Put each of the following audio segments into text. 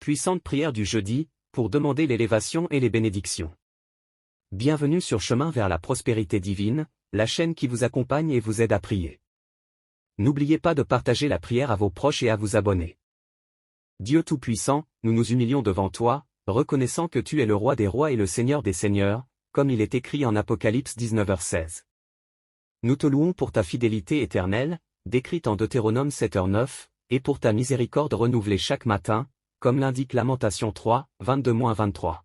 puissante prière du jeudi, pour demander l'élévation et les bénédictions. Bienvenue sur Chemin vers la prospérité divine, la chaîne qui vous accompagne et vous aide à prier. N'oubliez pas de partager la prière à vos proches et à vous abonner. Dieu Tout-Puissant, nous nous humilions devant toi, reconnaissant que tu es le roi des rois et le Seigneur des seigneurs, comme il est écrit en Apocalypse 19h16. Nous te louons pour ta fidélité éternelle, décrite en Deutéronome 7h9, et pour ta miséricorde renouvelée chaque matin, comme l'indique Lamentation 3, 22-23.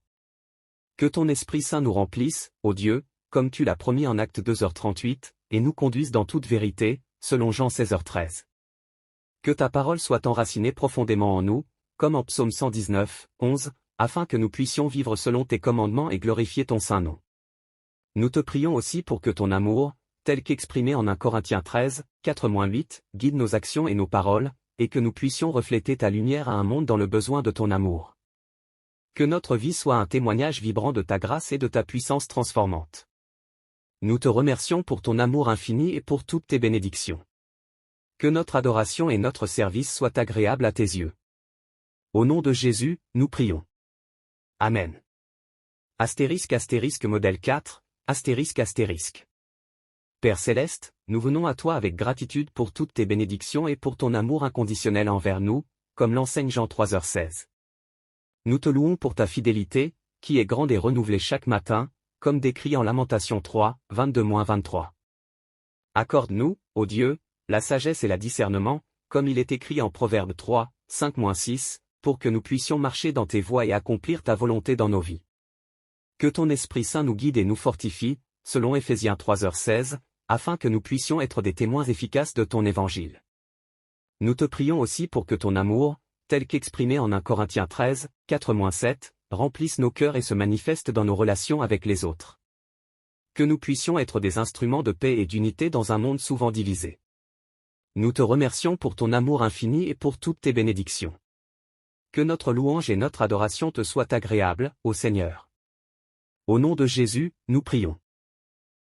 Que ton Esprit Saint nous remplisse, ô Dieu, comme tu l'as promis en Acte 2h38, et nous conduise dans toute vérité, selon Jean 16h13. Que ta parole soit enracinée profondément en nous, comme en Psaume 119, 11, afin que nous puissions vivre selon tes commandements et glorifier ton saint nom. Nous te prions aussi pour que ton amour, tel qu'exprimé en 1 Corinthiens 13, 4-8, guide nos actions et nos paroles, et que nous puissions refléter ta lumière à un monde dans le besoin de ton amour. Que notre vie soit un témoignage vibrant de ta grâce et de ta puissance transformante. Nous te remercions pour ton amour infini et pour toutes tes bénédictions. Que notre adoration et notre service soient agréables à tes yeux. Au nom de Jésus, nous prions. Amen. ** modèle 4, ***. Père Céleste, nous venons à toi avec gratitude pour toutes tes bénédictions et pour ton amour inconditionnel envers nous, comme l'enseigne Jean 3h16. Nous te louons pour ta fidélité, qui est grande et renouvelée chaque matin, comme décrit en Lamentation 3, 22-23. Accorde-nous, ô Dieu, la sagesse et le discernement, comme il est écrit en Proverbe 3, 5-6, pour que nous puissions marcher dans tes voies et accomplir ta volonté dans nos vies. Que ton Esprit Saint nous guide et nous fortifie, selon Éphésiens 3h16, afin que nous puissions être des témoins efficaces de ton évangile. Nous te prions aussi pour que ton amour, tel qu'exprimé en 1 Corinthiens 13, 4-7, remplisse nos cœurs et se manifeste dans nos relations avec les autres. Que nous puissions être des instruments de paix et d'unité dans un monde souvent divisé. Nous te remercions pour ton amour infini et pour toutes tes bénédictions. Que notre louange et notre adoration te soient agréables, ô Seigneur. Au nom de Jésus, nous prions.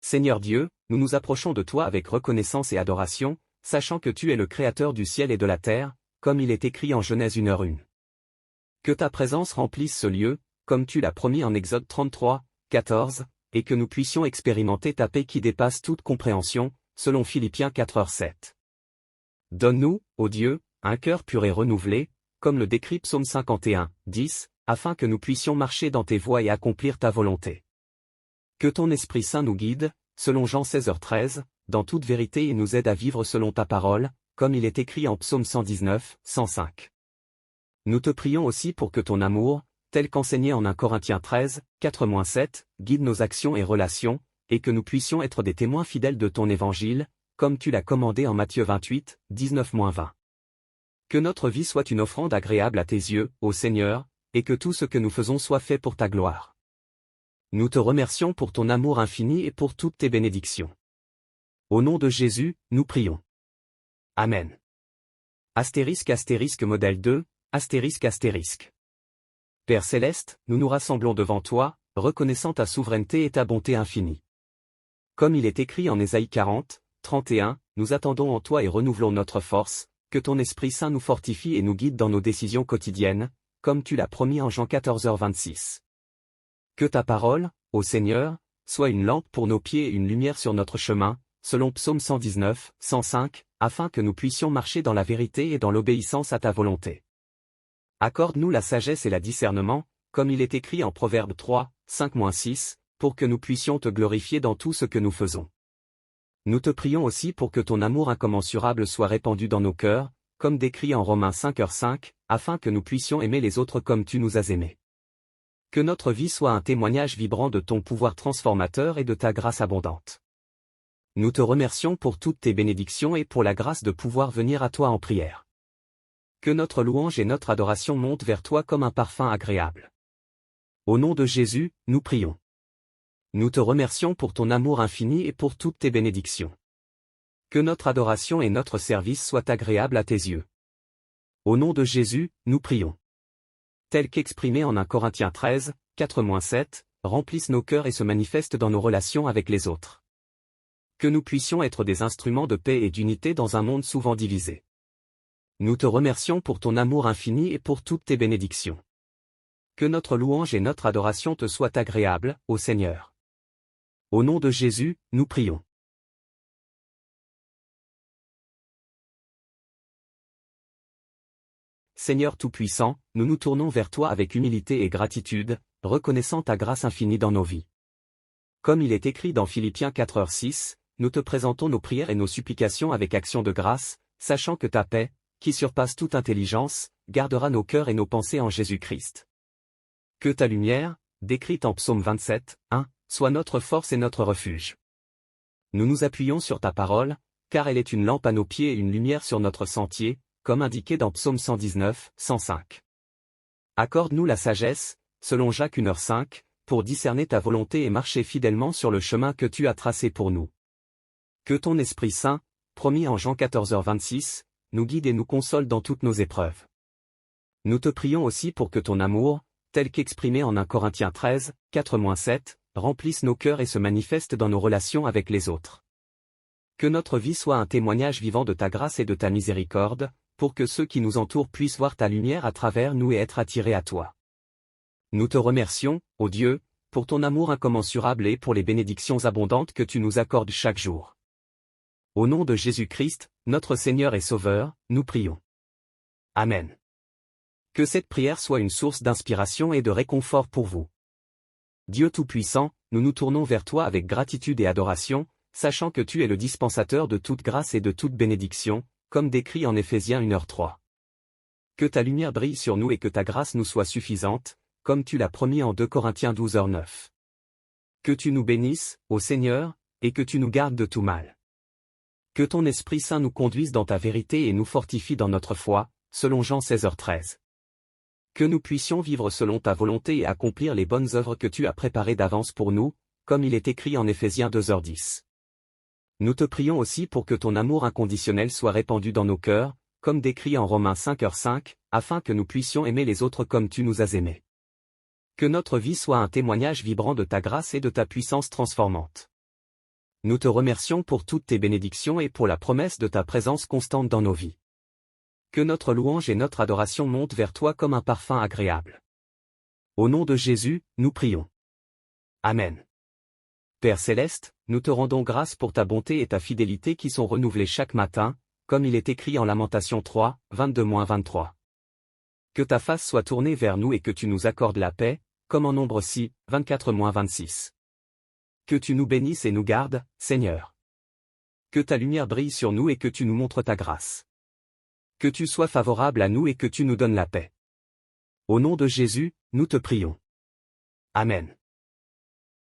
Seigneur Dieu, nous nous approchons de toi avec reconnaissance et adoration, sachant que tu es le Créateur du ciel et de la terre, comme il est écrit en Genèse 1h1. Que ta présence remplisse ce lieu, comme tu l'as promis en Exode 33, 14, et que nous puissions expérimenter ta paix qui dépasse toute compréhension, selon Philippiens 4h7. Donne-nous, ô Dieu, un cœur pur et renouvelé, comme le décrit Psaume 51, 10, afin que nous puissions marcher dans tes voies et accomplir ta volonté. Que ton Esprit Saint nous guide, selon Jean 16h13, dans toute vérité et nous aide à vivre selon ta parole, comme il est écrit en Psaume 119, 105. Nous te prions aussi pour que ton amour, tel qu'enseigné en 1 Corinthiens 13, 4-7, guide nos actions et relations, et que nous puissions être des témoins fidèles de ton évangile, comme tu l'as commandé en Matthieu 28, 19-20. Que notre vie soit une offrande agréable à tes yeux, ô Seigneur, et que tout ce que nous faisons soit fait pour ta gloire. Nous te remercions pour ton amour infini et pour toutes tes bénédictions. Au nom de Jésus, nous prions. Amen. ** modèle 2, ***. Père Céleste, nous nous rassemblons devant toi, reconnaissant ta souveraineté et ta bonté infinie. Comme il est écrit en Ésaïe 40, 31, nous attendons en toi et renouvelons notre force, que ton Esprit Saint nous fortifie et nous guide dans nos décisions quotidiennes, comme tu l'as promis en Jean 14h26. Que ta parole, ô Seigneur, soit une lampe pour nos pieds et une lumière sur notre chemin, selon Psaume 119, 105, afin que nous puissions marcher dans la vérité et dans l'obéissance à ta volonté. Accorde-nous la sagesse et le discernement, comme il est écrit en Proverbe 3, 5-6, pour que nous puissions te glorifier dans tout ce que nous faisons. Nous te prions aussi pour que ton amour incommensurable soit répandu dans nos cœurs, comme décrit en Romains 5h5, afin que nous puissions aimer les autres comme tu nous as aimés. Que notre vie soit un témoignage vibrant de ton pouvoir transformateur et de ta grâce abondante. Nous te remercions pour toutes tes bénédictions et pour la grâce de pouvoir venir à toi en prière. Que notre louange et notre adoration montent vers toi comme un parfum agréable. Au nom de Jésus, nous prions. Nous te remercions pour ton amour infini et pour toutes tes bénédictions. Que notre adoration et notre service soient agréables à tes yeux. Au nom de Jésus, nous prions. Tel qu'exprimé en 1 Corinthiens 13, 4-7, remplisse nos cœurs et se manifeste dans nos relations avec les autres. Que nous puissions être des instruments de paix et d'unité dans un monde souvent divisé. Nous te remercions pour ton amour infini et pour toutes tes bénédictions. Que notre louange et notre adoration te soient agréables, ô Seigneur. Au nom de Jésus, nous prions. Seigneur Tout-Puissant, nous nous tournons vers toi avec humilité et gratitude, reconnaissant ta grâce infinie dans nos vies. Comme il est écrit dans Philippiens 4:6, nous te présentons nos prières et nos supplications avec action de grâce, sachant que ta paix, qui surpasse toute intelligence, gardera nos cœurs et nos pensées en Jésus-Christ. Que ta lumière, décrite en Psaume 27:1, soit notre force et notre refuge. Nous nous appuyons sur ta parole, car elle est une lampe à nos pieds et une lumière sur notre sentier, comme indiqué dans Psaume 119:105. Accorde-nous la sagesse, selon Jacques 1h5, pour discerner ta volonté et marcher fidèlement sur le chemin que tu as tracé pour nous. Que ton Esprit Saint, promis en Jean 14h26, nous guide et nous console dans toutes nos épreuves. Nous te prions aussi pour que ton amour, tel qu'exprimé en 1 Corinthiens 13:4-7, remplisse nos cœurs et se manifeste dans nos relations avec les autres. Que notre vie soit un témoignage vivant de ta grâce et de ta miséricorde, pour que ceux qui nous entourent puissent voir ta lumière à travers nous et être attirés à toi. Nous te remercions, ô Dieu, pour ton amour incommensurable et pour les bénédictions abondantes que tu nous accordes chaque jour. Au nom de Jésus-Christ, notre Seigneur et Sauveur, nous prions. Amen. Que cette prière soit une source d'inspiration et de réconfort pour vous. Dieu Tout-Puissant, nous nous tournons vers toi avec gratitude et adoration, sachant que tu es le dispensateur de toute grâce et de toute bénédiction, comme décrit en Éphésiens 1h3. Que ta lumière brille sur nous et que ta grâce nous soit suffisante, comme tu l'as promis en 2 Corinthiens 12h9. Que tu nous bénisses, ô Seigneur, et que tu nous gardes de tout mal. Que ton Esprit Saint nous conduise dans ta vérité et nous fortifie dans notre foi, selon Jean 16h13. Que nous puissions vivre selon ta volonté et accomplir les bonnes œuvres que tu as préparées d'avance pour nous, comme il est écrit en Éphésiens 2h10. Nous te prions aussi pour que ton amour inconditionnel soit répandu dans nos cœurs, comme décrit en Romains 5h5, afin que nous puissions aimer les autres comme tu nous as aimés. Que notre vie soit un témoignage vibrant de ta grâce et de ta puissance transformante. Nous te remercions pour toutes tes bénédictions et pour la promesse de ta présence constante dans nos vies. Que notre louange et notre adoration montent vers toi comme un parfum agréable. Au nom de Jésus, nous prions. Amen. Père Céleste, nous te rendons grâce pour ta bonté et ta fidélité qui sont renouvelées chaque matin, comme il est écrit en Lamentations 3, 22-23. Que ta face soit tournée vers nous et que tu nous accordes la paix, comme en Nombre 6, 24-26. Que tu nous bénisses et nous gardes, Seigneur. Que ta lumière brille sur nous et que tu nous montres ta grâce. Que tu sois favorable à nous et que tu nous donnes la paix. Au nom de Jésus, nous te prions. Amen.